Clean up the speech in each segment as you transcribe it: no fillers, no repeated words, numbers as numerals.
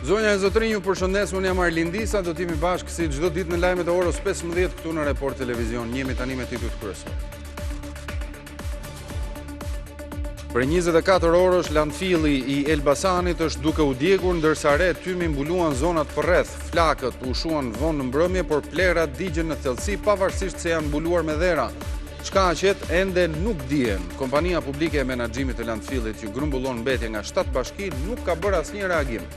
Zonja e zotrinj, ju përshëndes, unë jam Arlindisa, do t'jemi bashkë si çdo ditë në lajmet e orës 15 këtu në Report Televizion. Jemi tani me titujt kryesor. Për 24 orësh landfilli i Elbasanit është duke u djegur, ndërsa re tymi mbuluan zonat përreth. Flakët ushuan vonë në mbrëmje, por plerat digjen në thellësi pavarësisht se janë mbuluar me dhera. Shkaqet ende nuk dihen. Kompania publike e menaxhimit të landfillit që grumbullon mbetje nga 7 bashki nuk ka bërë asnjë reagim.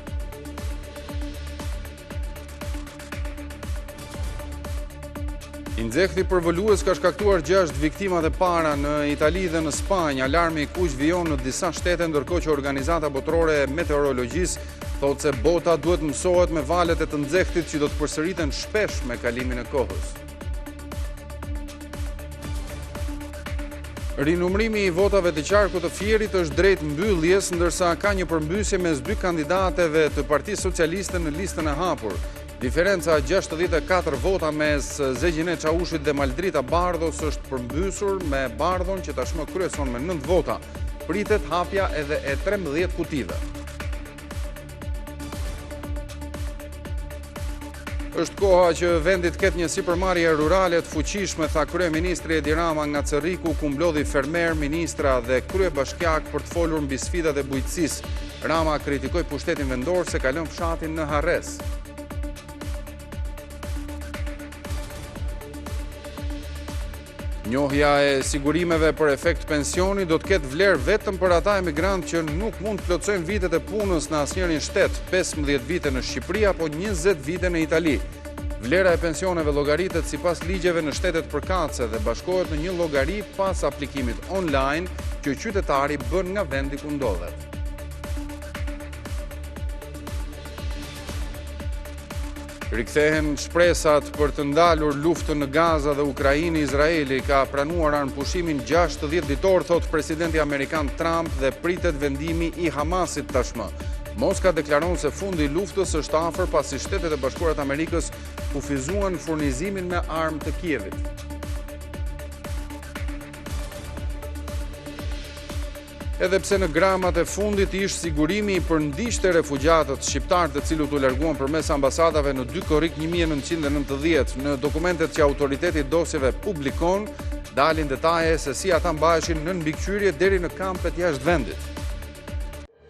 Inxekti përvolues ka shkaktuar 6 viktimat e para në Itali dhe në Spanjë. Alarmi i kuq vijon në disa shtete, ndërkohë që Organizata Botërore e Meteorologjisë thotë se bota duhet mësohet me valet e të nxehtit që do të përsëriten shpesh me kalimin e kohës. Rinumrimi i votave të qarkut të Fierit është drejt mbylljes, ndërsa ka një përmbysje mes dy kandidateve të Partisë Socialiste në listën e hapur. Diferenca 64 vota mes Zegjine Çaushit dhe Maldrita Bardhos është përmbysur me Bardhon që tashmë kryeson me 9 vota. Pritet hapja edhe e 13 kutive. Është koha që vendit ketë një sipërmarrje rurale të fuqishme, tha kryeministri Edi Rama nga Cerriku, ku mblodhi fermer, ministra dhe kryebashkiak për të folur mbi sfidat e bujqësisë. Rama kritikoi pushtetin vendor se ka lënë fshatin në harres. Njohja e sigurimeve për efekt pensioni do të ketë vlerë vetëm për ata emigrantë që nuk mund të plotësojnë vitet e punës në asnjërin shtet, 15 vite në Shqipëri apo 20 vite në Itali. Vlera e pensioneve llogaritet sipas ligjeve në shtetet përkatëse dhe bashkohet në një llogari pas aplikimit online që qytetari bën nga vendi ku ndodhet. Rikthehen shpresat për të ndalur luftën në Gaza dhe Ukrainë. Izraeli ka pranuar armëpushimin 60 ditor, thot presidenti amerikan Trump, dhe pritet vendimi i Hamasit tashmë. Moska deklaron se fundi i luftës është afër pasi Shtetet e Bashkuara të Amerikës kufizuan furnizimin me armë të Kievit. Edhe pse në gramat e fundit ishte sigurimi i përndishte refugjatët shqiptar të cilët u larguan përmes ambasadave në 2 korrik 1990, në dokumentet që autoriteti i dosjeve publikon, dalin detaje se si ata mbaheshin në mbikëqyrje deri në kampet jashtë vendit.